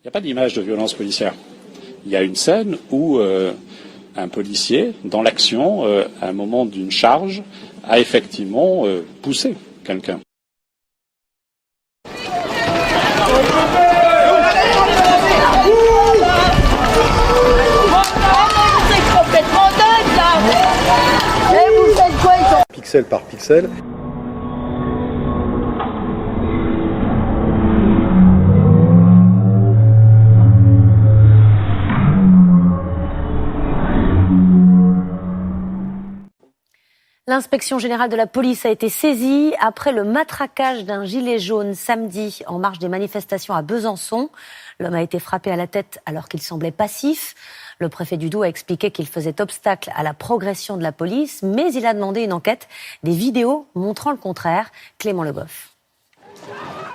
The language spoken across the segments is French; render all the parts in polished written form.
Il n'y a pas d'image de violence policière. Il y a une scène où un policier, dans l'action, à un moment d'une charge, a effectivement poussé quelqu'un. Pixel par pixel. L'inspection générale de la police a été saisie après le matraquage d'un gilet jaune samedi en marge des manifestations à Besançon. L'homme a été frappé à la tête alors qu'il semblait passif. Le préfet du Doubs a expliqué qu'il faisait obstacle à la progression de la police, mais il a demandé une enquête. Des vidéos montrant le contraire. Clément Le Goff.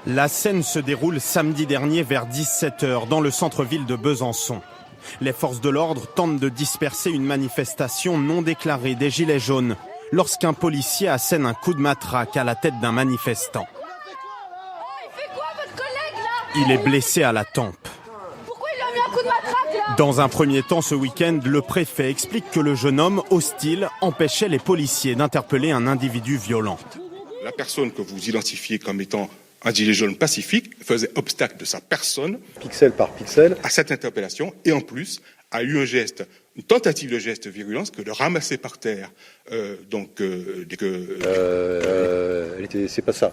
La scène se déroule samedi dernier vers 17h dans le centre-ville de Besançon. Les forces de l'ordre tentent de disperser une manifestation non déclarée des Gilets jaunes lorsqu'un policier assène un coup de matraque à la tête d'un manifestant. Il est blessé à la tempe. Dans un premier temps ce week-end, le préfet explique que le jeune homme hostile empêchait les policiers d'interpeller un individu violent. La personne que vous identifiez comme étant un gilet jaune pacifique faisait obstacle de sa personne, Pixel par pixel, à cette interpellation et en plus a eu un geste, une tentative de geste violence que de ramasser par terre. C'est pas ça.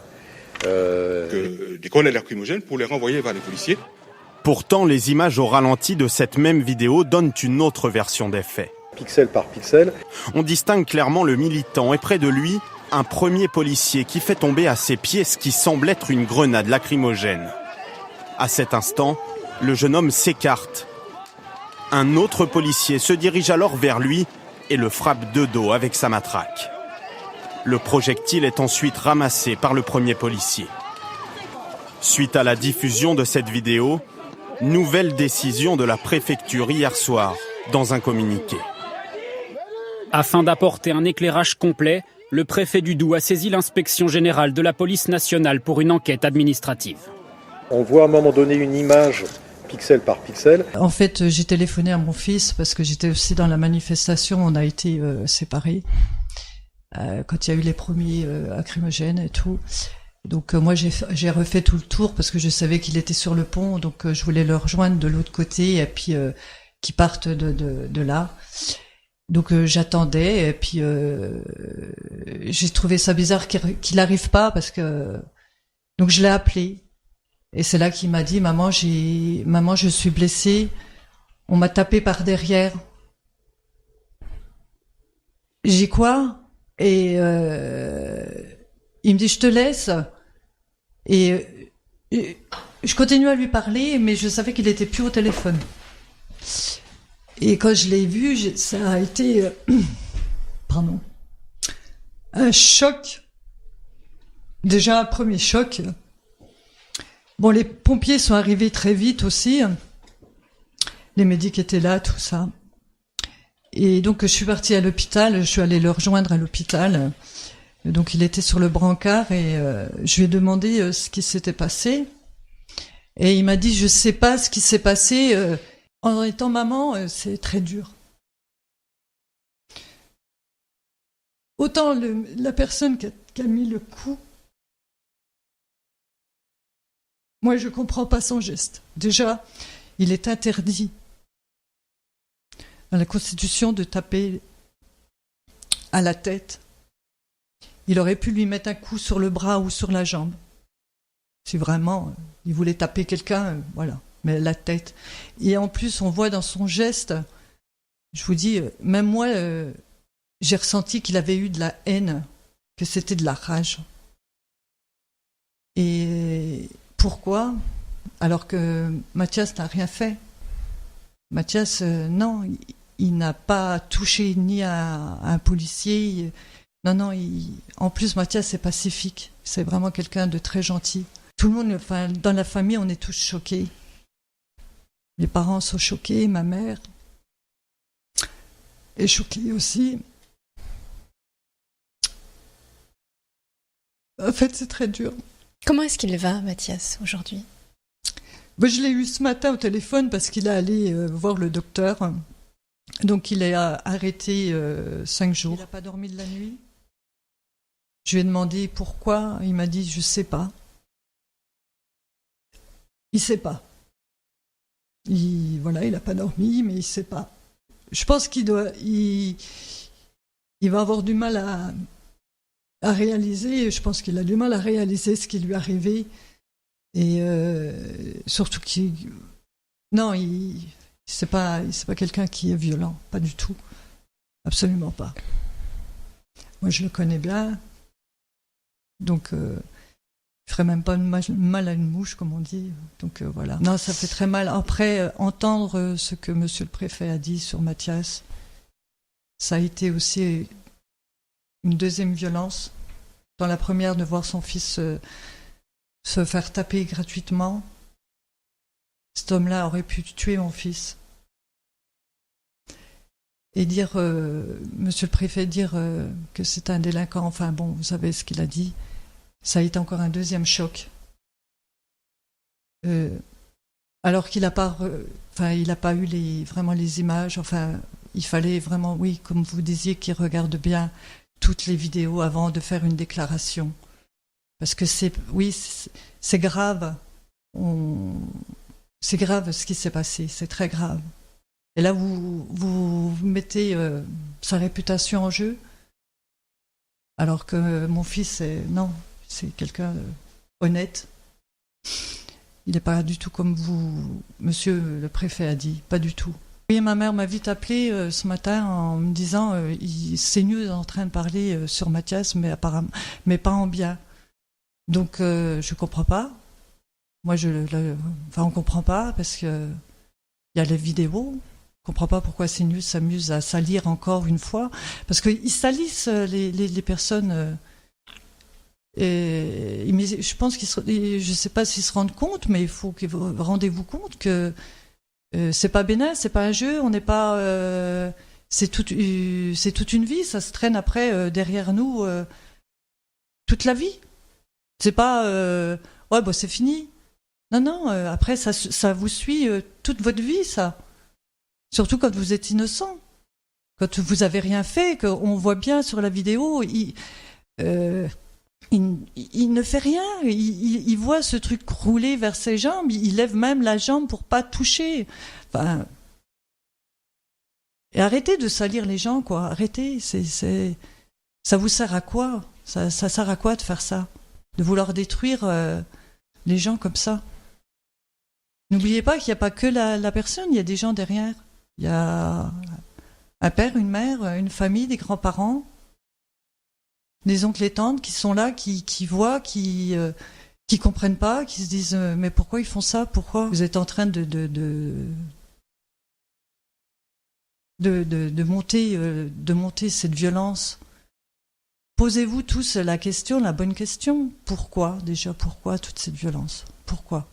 Des grenades lacrymogènes pour les renvoyer vers les policiers. Pourtant, les images au ralenti de cette même vidéo donnent une autre version des faits. Pixel par pixel. On distingue clairement le militant et près de lui, un premier policier qui fait tomber à ses pieds ce qui semble être une grenade lacrymogène. À cet instant, le jeune homme s'écarte. Un autre policier se dirige alors vers lui et le frappe de dos avec sa matraque. Le projectile est ensuite ramassé par le premier policier. Suite à la diffusion de cette vidéo, nouvelle décision de la préfecture hier soir dans un communiqué. Afin d'apporter un éclairage complet, le préfet du Doubs a saisi l'inspection générale de la police nationale pour une enquête administrative. On voit à un moment donné une image pixel par pixel. En fait, j'ai téléphoné à mon fils parce que j'étais aussi dans la manifestation, on a été séparés quand il y a eu les premiers lacrymogènes et tout. Donc moi j'ai refait tout le tour parce que je savais qu'il était sur le pont, donc je voulais le rejoindre de l'autre côté et puis qu'il parte de là. Donc j'attendais et puis j'ai trouvé ça bizarre qu'il arrive pas parce que donc je l'ai appelé et c'est là qu'il m'a dit maman je suis blessée, on m'a tapé par derrière. J'ai quoi? Et il me dit je te laisse et je continue à lui parler mais je savais qu'il était plus au téléphone. Et quand je l'ai vu, ça a été un choc. Déjà un premier choc. Bon, les pompiers sont arrivés très vite aussi. Les médics étaient là, tout ça. Et donc je suis partie à l'hôpital, je suis allée le rejoindre à l'hôpital. Donc il était sur le brancard et je lui ai demandé ce qui s'était passé. Et il m'a dit je sais pas ce qui s'est passé. En étant maman, c'est très dur. Autant la personne qui a mis le coup, moi je comprends pas son geste. Déjà, il est interdit dans la Constitution de taper à la tête. Il aurait pu lui mettre un coup sur le bras ou sur la jambe. Si vraiment il voulait taper quelqu'un, voilà. Mais la tête. Et en plus, on voit dans son geste, je vous dis, même moi, j'ai ressenti qu'il avait eu de la haine, que c'était de la rage. Et pourquoi? Alors que Mathias n'a rien fait. Mathias, non, il n'a pas touché ni à un policier. Non, en plus, Mathias est pacifique. C'est vraiment quelqu'un de très gentil. Tout le monde, enfin, dans la famille, on est tous choqués. Mes parents sont choqués, ma mère est choquée aussi. En fait, c'est très dur. Comment est-ce qu'il va, Mathias, aujourd'hui? Moi, je l'ai eu ce matin au téléphone parce qu'il est allé voir le docteur. Donc, il est arrêté 5 jours. Il n'a pas dormi de la nuit. Je lui ai demandé pourquoi. Il m'a dit, je sais pas. Il sait pas. Il n'a pas dormi, mais il sait pas. Je pense qu'il va avoir du mal à réaliser. Je pense qu'il a du mal à réaliser ce qui lui est arrivé. Et surtout c'est pas quelqu'un qui est violent, pas du tout, absolument pas. Moi, je le connais bien, donc il ferait même pas mal à une mouche, comme on dit. Donc voilà. Non, ça fait très mal. Après, entendre ce que Monsieur le Préfet a dit sur Mathias, ça a été aussi une deuxième violence. Dans la première, de voir son fils se faire taper gratuitement. Cet homme-là aurait pu tuer mon fils. Et dire, Monsieur le Préfet, dire que c'est un délinquant, enfin bon, vous savez ce qu'il a dit, ça a été encore un deuxième choc. Alors qu'il n'a pas, il n'a pas eu vraiment les images, enfin, il fallait vraiment, oui, comme vous disiez, qu'il regarde bien toutes les vidéos avant de faire une déclaration. Parce que c'est grave. C'est grave ce qui s'est passé, c'est très grave. Et là, vous mettez sa réputation en jeu, alors que mon fils, c'est quelqu'un honnête. Il n'est pas du tout comme vous, Monsieur le Préfet a dit, pas du tout. Oui, ma mère m'a vite appelé ce matin en me disant CNews est en train de parler sur Mathias, mais pas en bien. Donc, je comprends pas. Moi, on comprend pas parce que il y a les vidéos. On comprend pas pourquoi CNews s'amuse à salir encore une fois. Parce qu'ils salissent les personnes. Mais je pense je sais pas s'ils se rendent compte, mais il faut que vous rendez-vous compte que c'est pas bénin, c'est pas un jeu, on n'est pas. C'est toute une vie, ça se traîne après derrière nous toute la vie. C'est pas c'est fini. Non, après ça vous suit toute votre vie, ça. Surtout quand vous êtes innocent, quand vous avez rien fait, qu'on voit bien sur la vidéo, il ne fait rien. Il voit ce truc rouler vers ses jambes, il lève même la jambe pour pas toucher. Enfin, et arrêtez de salir les gens, quoi. Arrêtez. Ça vous sert à quoi ? Ça sert à quoi de faire ça ? De vouloir détruire les gens comme ça. N'oubliez pas qu'il n'y a pas que la personne, il y a des gens derrière. Il y a un père, une mère, une famille, des grands-parents, des oncles et tantes qui sont là, qui voient, qui comprennent pas, qui se disent mais pourquoi ils font ça ? Pourquoi vous êtes en train de monter cette violence ? Posez-vous tous la question, la bonne question. Pourquoi, déjà, pourquoi toute cette violence ? Pourquoi ?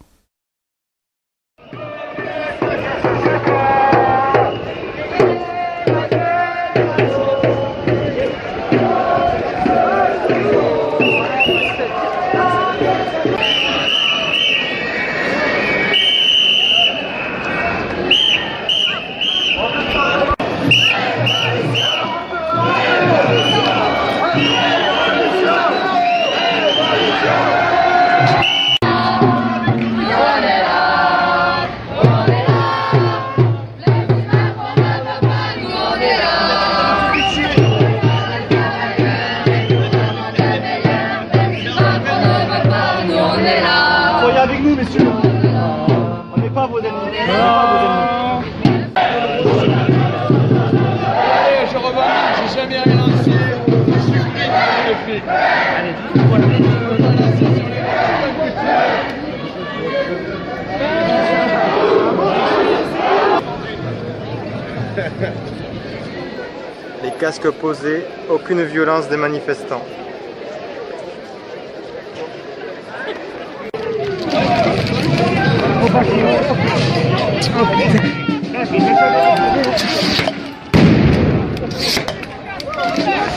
Les casques posés, aucune violence des manifestants.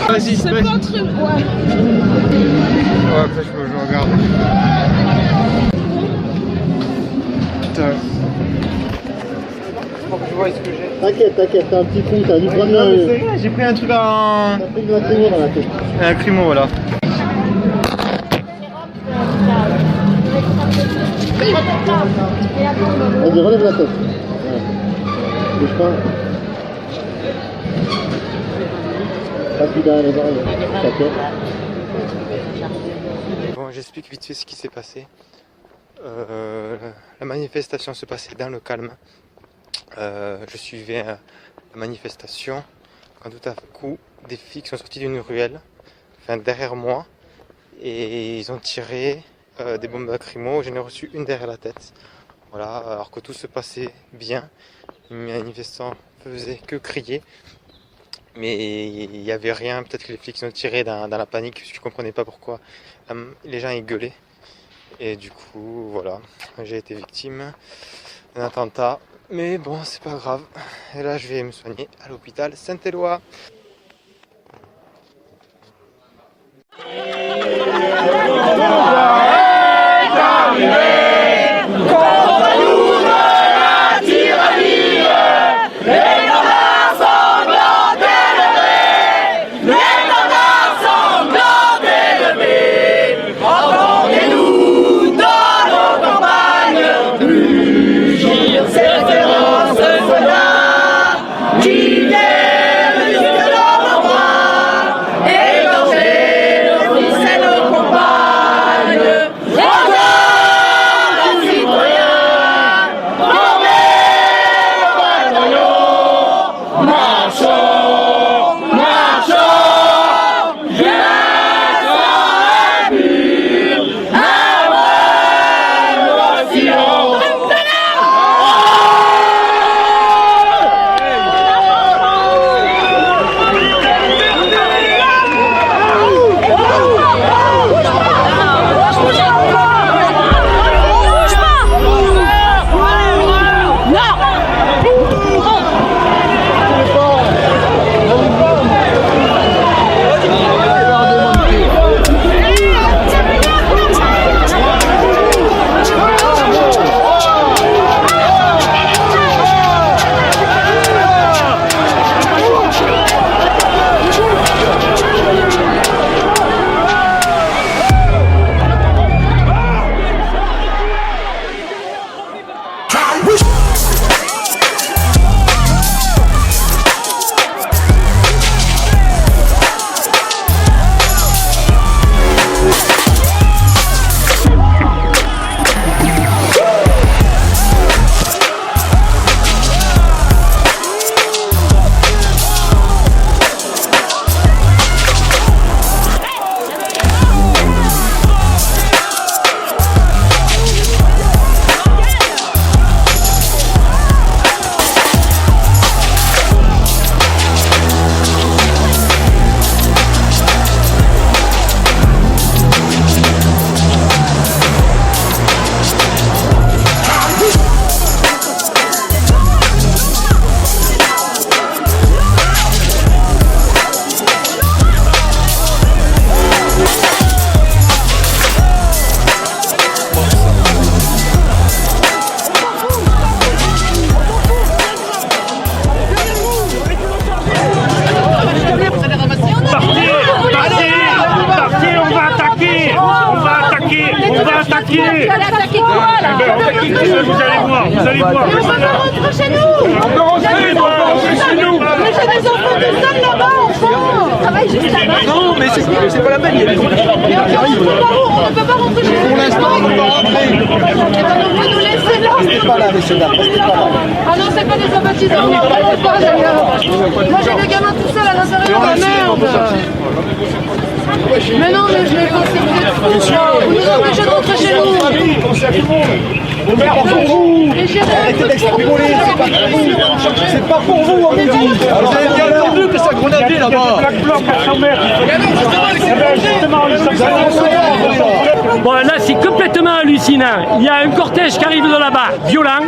Vas-y, c'est pas un truc, ouais. Ouais, après je regarde. putain. Faut que je vois ce que j'ai. T'inquiète, t'as un petit coup, t'as dû prendre J'ai pris un truc en... T'as pris de la crimo dans la tête. Un crimo, voilà. Vas-y, relève la tête. Ouais. Bouge pas. Passe-lui derrière les oreilles. T'inquiète. Bon, j'explique vite fait ce qui s'est passé. La manifestation se passait dans le calme. Je suivais la manifestation quand tout à coup des flics sont sortis d'une ruelle, enfin derrière moi, et ils ont tiré des bombes lacrymo. J'en ai reçu une derrière la tête. Voilà, alors que tout se passait bien. Les manifestants faisaient que crier, mais il n'y avait rien. Peut-être que les flics ont tiré dans la panique, je ne comprenais pas pourquoi les gens y gueulaient. Et du coup, voilà, j'ai été victime d'un attentat. Mais bon, c'est pas grave. Et là, je vais me soigner à l'hôpital Saint-Éloi. Vous allez voir. Mais on peut pas rentrer chez nous. On peut rentrer, on peut rentrer chez nous. Mais j'ai des enfants tout seuls là-bas, enfants. Je travaille juste là-bas. Non, mais c'est pas la peine, il y a des gens qui arrivent. On ne peut pas rentrer chez nous. Pour l'instant, on peut pas rentrer. Eh ben, on peut nous laisser là. Restez pas là, messieurs, dames, restez pas là. Ah non, c'est pas des sympathisants, on va pas d'ailleurs. Moi j'ai le gamin tout seul à l'intérieur, la merde. Mais non, mais je l'ai pensé, vous êtes fous. Vous nous empêchez de rentrer chez nous. Pensez à tout le monde. On meurt pour vous. Et j'ai Arrêtez d'exprimer les C'est pas pour vous, on est dit. Vous avez bien entendu que ça grenadait là-bas. Bon, là, c'est complètement hallucinant. Il y a un cortège qui arrive de là-bas, violent.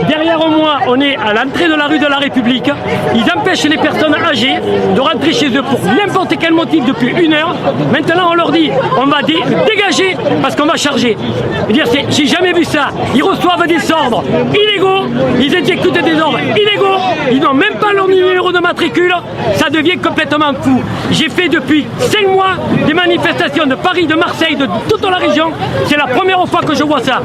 Derrière moi, on est à l'entrée de la rue de la République. Ils empêchent les personnes âgées de rentrer chez eux pour n'importe quel motif depuis 1 heure. Maintenant, on leur dit, on va dégager parce qu'on va charger. J'ai jamais vu ça. Ils reçoivent des ordres illégaux, ils exécutent des ordres illégaux, ils n'ont même pas leur numéro de matricule. Ça devient complètement fou. J'ai fait depuis 5 mois des manifestations de Paris, de Marseille, de toute la région. C'est la première fois que je vois ça.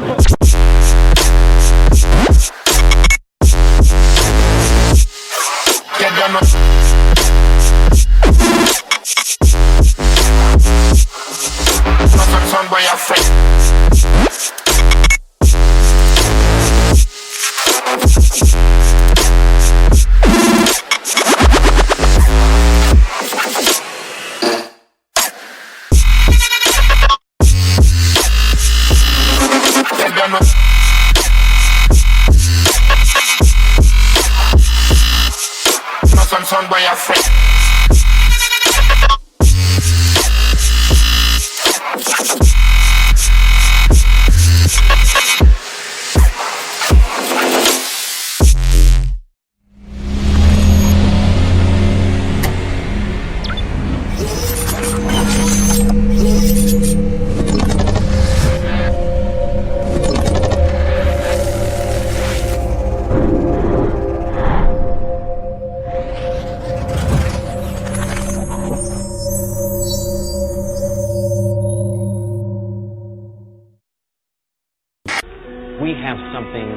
We have something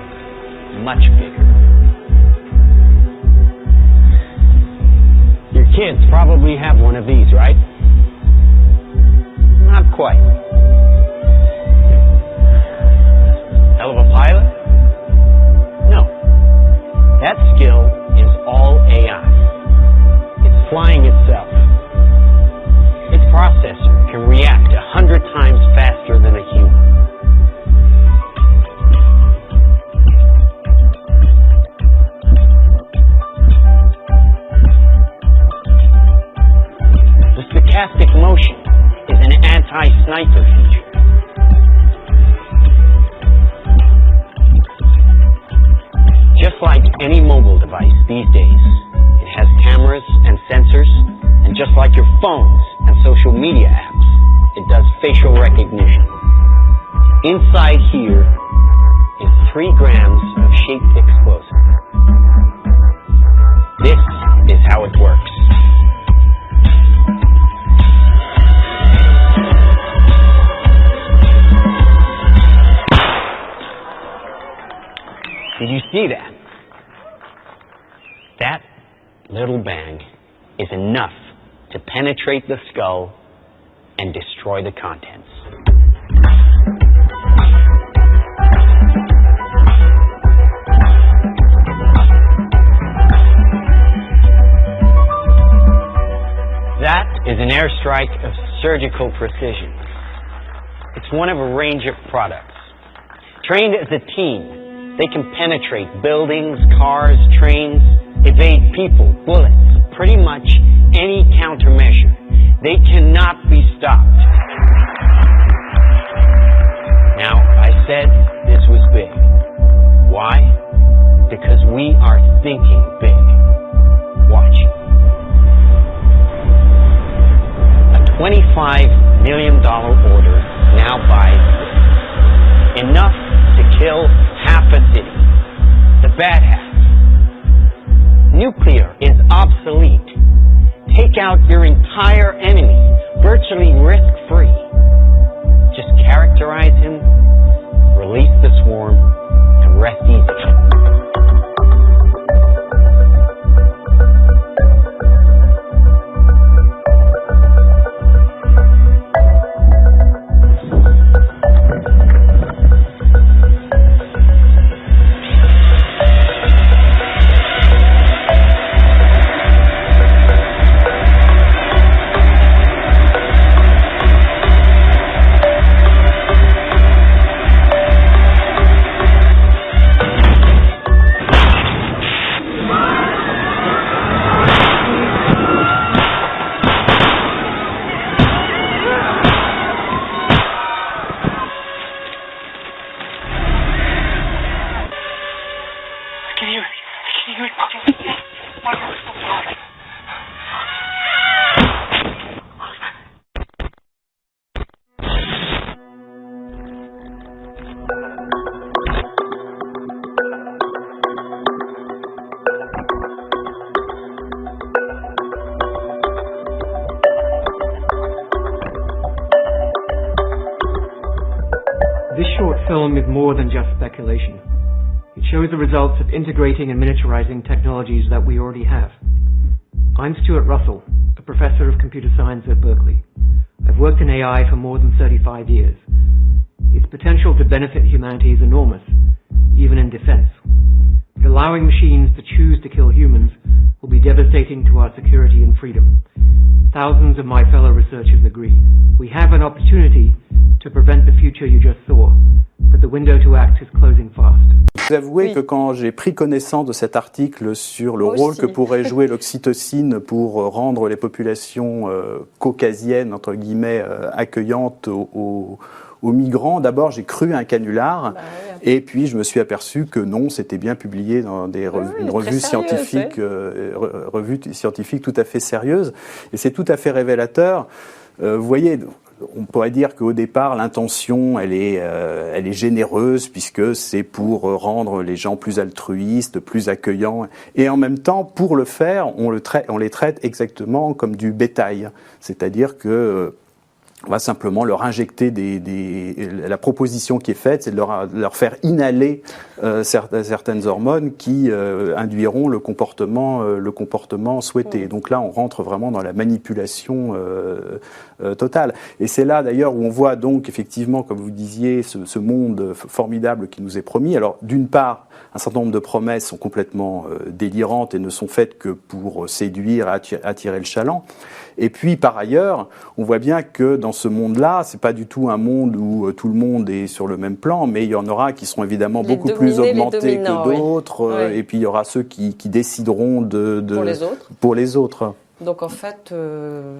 much bigger. Your kids probably have one of these, right? Not quite. Hell of a pilot? No. That skill is all AI. It's flying itself. Its processor can react 100 times faster than a human. Stochastic motion is an anti-sniper feature. Just like any mobile device these days, it has cameras and sensors, and just like your phones and social media apps, it does facial recognition. Inside here is 3 grams of shaped explosive. This is how it works. Did you see that? That little bang is enough to penetrate the skull and destroy the contents. That is an airstrike of surgical precision. It's one of a range of products. Trained as a team, they can penetrate buildings, cars, trains, evade people, bullets, pretty much any countermeasure. They cannot be stopped. Now, I said this was big. Why? Because we are thinking big. Watch. A $25 million order now buys this. Enough to kill half a city. The bad half. Nuclear is obsolete. Take out your entire enemy, virtually risk-free. Just characterize him, release the swarm, and rest easy. This short film is more than just speculation. It shows the results of integrating and miniaturizing technologies that we already have. I'm Stuart Russell, a professor of computer science at Berkeley. I've worked in AI for more than 35 years. Its potential to benefit humanity is enormous, even in defense. But allowing machines to choose to kill humans will be devastating to our security and freedom. Thousands of my fellow researchers agree. We have an opportunity to prevent the future you just saw, but the window to act is closing fast. Vous avouez que quand j'ai pris connaissance de cet article sur le rôle que pourrait jouer l'oxytocine pour rendre les populations caucasiennes, entre guillemets, accueillantes aux migrants, d'abord j'ai cru à un canular, et puis je me suis aperçu que non, c'était bien publié dans une revue scientifique, revue scientifique tout à fait sérieuse, et c'est tout à fait révélateur. Vous voyez, on pourrait dire qu'au départ, l'intention, elle est généreuse, puisque c'est pour rendre les gens plus altruistes, plus accueillants. Et en même temps, pour le faire, on les traite exactement comme du bétail. C'est-à-dire que on va simplement leur injecter la proposition qui est faite, c'est de leur faire inhaler certaines hormones qui induiront le comportement souhaité. Donc là, on rentre vraiment dans la manipulation totale. Et c'est là d'ailleurs où on voit donc effectivement, comme vous disiez, ce monde formidable qui nous est promis. Alors d'une part, un certain nombre de promesses sont complètement délirantes et ne sont faites que pour séduire, attirer le chaland. Et puis, par ailleurs, on voit bien que dans ce monde-là, c'est pas du tout un monde où tout le monde est sur le même plan, mais il y en aura qui seront évidemment beaucoup plus augmentés que d'autres, et puis il y aura ceux qui décideront pour les autres. Donc en fait,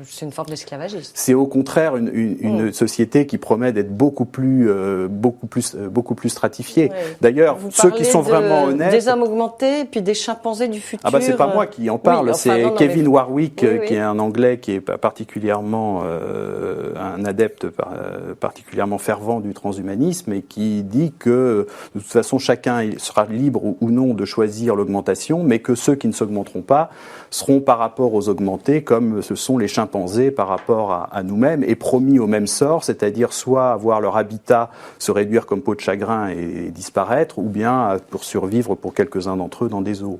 c'est une forme d'esclavagisme. C'est au contraire une société qui promet d'être beaucoup plus stratifiée. Oui. D'ailleurs, ceux qui sont vraiment honnêtes, des hommes augmentés, puis des chimpanzés du futur. Ah bah c'est pas moi qui en parle, c'est Kevin Warwick, qui est un Anglais qui est particulièrement un adepte particulièrement fervent du transhumanisme et qui dit que de toute façon chacun sera libre ou non de choisir l'augmentation, mais que ceux qui ne s'augmenteront pas seront par rapport aux augmentés comme ce sont les chimpanzés par rapport à nous-mêmes et promis au même sort, c'est-à-dire soit voir leur habitat se réduire comme peau de chagrin et disparaître, ou bien pour survivre pour quelques-uns d'entre eux dans des zoos.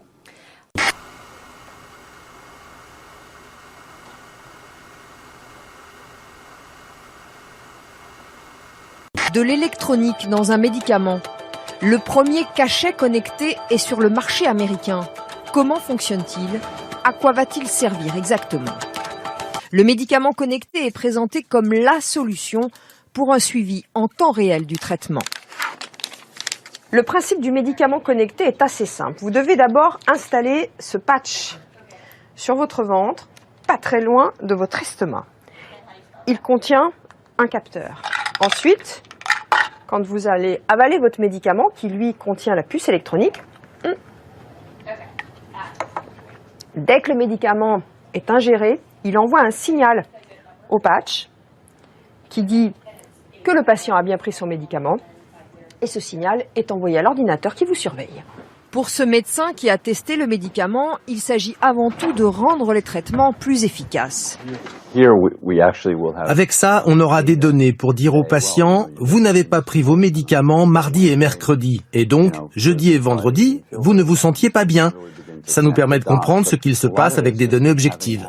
De l'électronique dans un médicament. Le premier cachet connecté est sur le marché américain. Comment fonctionne-t-il ? À quoi va-t-il servir exactement ? Le médicament connecté est présenté comme la solution pour un suivi en temps réel du traitement. Le principe du médicament connecté est assez simple. Vous devez d'abord installer ce patch sur votre ventre, pas très loin de votre estomac. Il contient un capteur. Ensuite, quand vous allez avaler votre médicament, qui lui contient la puce électronique, dès que le médicament est ingéré, il envoie un signal au patch qui dit que le patient a bien pris son médicament et ce signal est envoyé à l'ordinateur qui vous surveille. Pour ce médecin qui a testé le médicament, il s'agit avant tout de rendre les traitements plus efficaces. Avec ça, on aura des données pour dire aux patients « Vous n'avez pas pris vos médicaments mardi et mercredi, et donc, jeudi et vendredi, vous ne vous sentiez pas bien ». Ça nous permet de comprendre ce qu'il se passe avec des données objectives.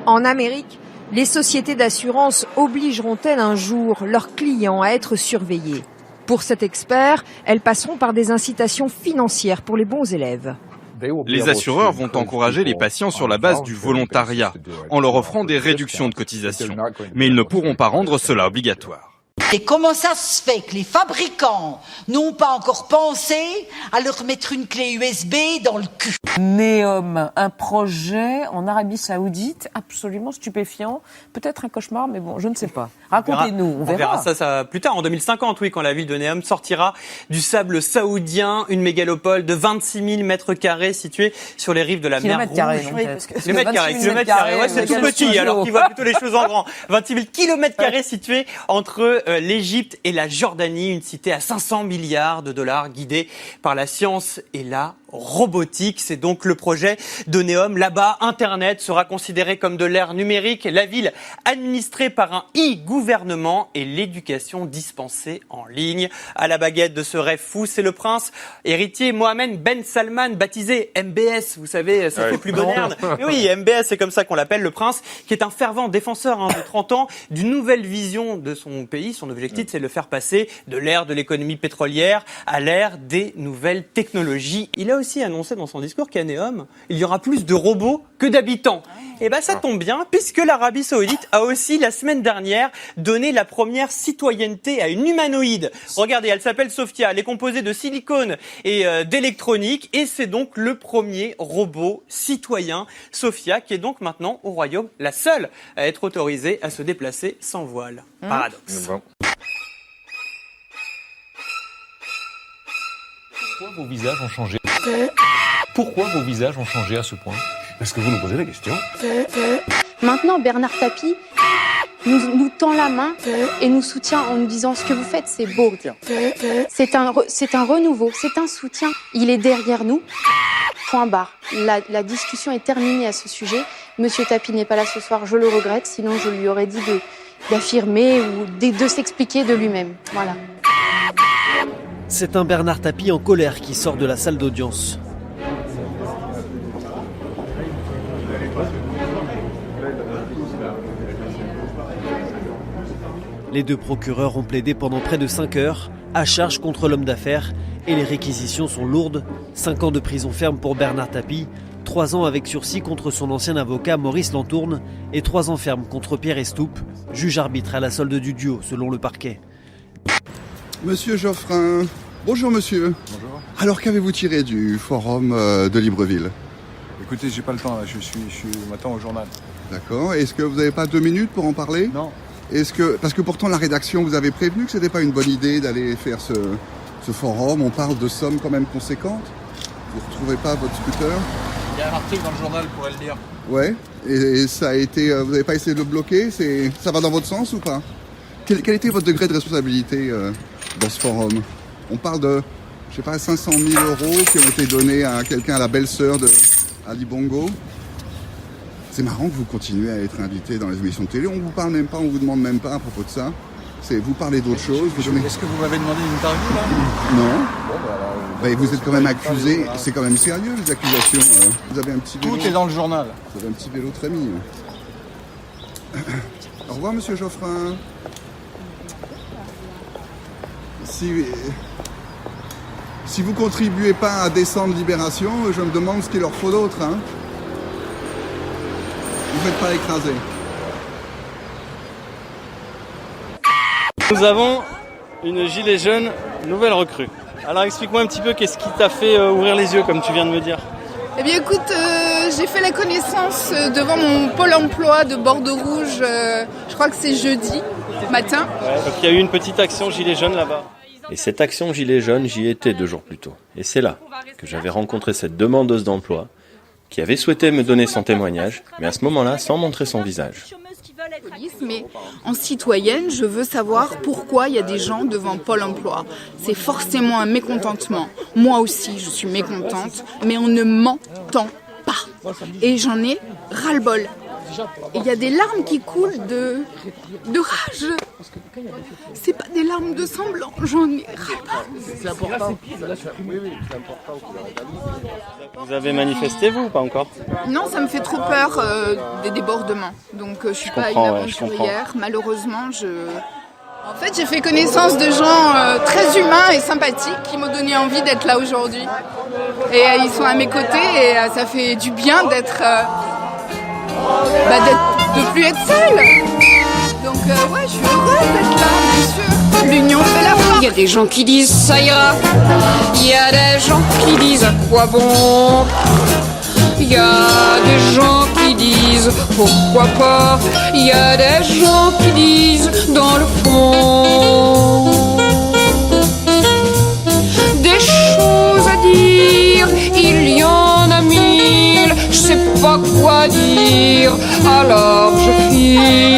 En Amérique, les sociétés d'assurance obligeront-elles un jour leurs clients à être surveillés ? Pour cet expert, elles passeront par des incitations financières pour les bons élèves. Les assureurs vont encourager les patients sur la base du volontariat, en leur offrant des réductions de cotisations. Mais ils ne pourront pas rendre cela obligatoire. Et comment ça se fait que les fabricants n'ont pas encore pensé à leur mettre une clé USB dans le cul? Neom, un projet en Arabie Saoudite absolument stupéfiant. Peut-être un cauchemar, mais bon, je ne sais pas. Racontez-nous, on verra. Ça plus tard, en 2050, oui, quand la ville de Neom sortira du sable saoudien, une mégalopole de 26 000 mètres carrés située sur les rives de la mer Rouge. Kilomètres carrés, ouais, c'est tout petit, alors qu'il voit plutôt les choses en grand. 26 000 kilomètres carrés situés entre l'Égypte et la Jordanie, une cité à 500 milliards de dollars guidée par la science et la robotique. C'est donc le projet de Neom. Là-bas, Internet sera considéré comme de l'ère numérique, la ville administrée par un e-gouvernement et l'éducation dispensée en ligne. À la baguette de ce rêve fou, c'est le prince héritier Mohammed Ben Salman, baptisé MBS. Vous savez, ça fait plus moderne. Mais oui, MBS, c'est comme ça qu'on l'appelle, le prince, qui est un fervent défenseur de 30 ans d'une nouvelle vision de son pays. Son objectif, c'est de le faire passer de l'ère de l'économie pétrolière à l'ère des nouvelles technologies. Il a aussi annoncé dans son discours qu'à Neom, il y aura plus de robots que d'habitants. Et ça tombe bien, puisque l'Arabie Saoudite a aussi, la semaine dernière, donné la première citoyenneté à une humanoïde. Regardez, elle s'appelle Sophia, elle est composée de silicone et d'électronique, et c'est donc le premier robot citoyen, Sophia, qui est donc maintenant au royaume la seule à être autorisée à se déplacer sans voile. Paradoxe. Pourquoi vos visages ont changé? Pourquoi vos visages ont changé à ce point? Est-ce que vous nous posez la question? Maintenant, Bernard Tapie nous tend la main et nous soutient en nous disant ce que vous faites, c'est beau. C'est un renouveau, c'est un soutien. Il est derrière nous. Point barre. La discussion est terminée à ce sujet. Monsieur Tapie n'est pas là ce soir, je le regrette, sinon je lui aurais dit d'affirmer ou de s'expliquer de lui-même. Voilà. C'est un Bernard Tapie en colère qui sort de la salle d'audience. Les deux procureurs ont plaidé pendant près de 5 heures, à charge contre l'homme d'affaires, et les réquisitions sont lourdes. 5 ans de prison ferme pour Bernard Tapie, 3 ans avec sursis contre son ancien avocat Maurice Lantourne, et 3 ans ferme contre Pierre Estoup, juge arbitre à la solde du duo, selon le parquet. Monsieur Geoffrin, bonjour monsieur. Bonjour. Alors qu'avez-vous tiré du forum de Libreville? Écoutez, j'ai pas le temps là, je suis maintenant au journal. D'accord, est-ce que vous n'avez pas 2 minutes pour en parler? Non. Parce que pourtant la rédaction vous avait prévenu que c'était pas une bonne idée d'aller faire ce forum, on parle de sommes quand même conséquentes. Vous ne retrouvez pas votre scooter? Il y a un article dans le journal, vous pourrez le lire. Ouais, et ça a été, vous n'avez pas essayé de le bloquer? Ça va dans votre sens ou pas? Quel était votre degré de responsabilité dans ce forum? On parle de, 500 000 € qui ont été donnés à quelqu'un, à la belle-sœur de Ali Bongo. C'est marrant que vous continuez à être invité dans les émissions de télé. On vous parle même pas, on vous demande même pas à propos de ça. Vous parlez d'autre chose. Est-ce que vous m'avez demandé une interview là? Non. Vous êtes quand même accusé. C'est quand même sérieux les accusations. Vous avez un petit vélo. Tout est dans le journal. Vous avez un petit vélo très mis. Au revoir monsieur Geoffrin. Si vous contribuez pas à descendre Libération, je me demande ce qu'il leur faut d'autre. Hein. Vous ne faites pas écraser. Nous avons une gilet jaune nouvelle recrue. Alors explique-moi un petit peu qu'est-ce qui t'a fait ouvrir les yeux comme tu viens de me dire. Eh bien écoute, j'ai fait la connaissance devant mon pôle emploi de Bordeaux-Rouge, je crois que c'est jeudi matin. Ouais, donc il y a eu une petite action gilet jaune là-bas. Et cette action gilet jaune, j'y étais 2 jours plus tôt. Et c'est là que j'avais rencontré cette demandeuse d'emploi qui avait souhaité me donner son témoignage, mais à ce moment-là, sans montrer son visage. Mais en citoyenne, je veux savoir pourquoi il y a des gens devant Pôle emploi. C'est forcément un mécontentement. Moi aussi, je suis mécontente, mais on ne m'entend pas. Et j'en ai ras-le-bol. Et il y a des larmes qui coulent de rage. C'est pas des larmes de semblant, j'en ai ras-le-bol. C'est important. Vous avez manifesté, vous, ou pas encore? Non, ça me fait trop peur des débordements. Donc je suis pas une aventurière. Malheureusement, En fait, j'ai fait connaissance de gens très humains et sympathiques qui m'ont donné envie d'être là aujourd'hui. Et ils sont à mes côtés et ça fait du bien de plus être seule. Donc ouais, je suis heureuse d'être là, bien sûr. L'union fait la force. Il y a des gens qui disent ça ira. Il y a des gens qui disent à quoi bon. Il y a des gens qui disent pourquoi pas. Il y a des gens qui disent dans le fond des choses à dire. Il y en a mille, je sais pas quoi dire, alors je file.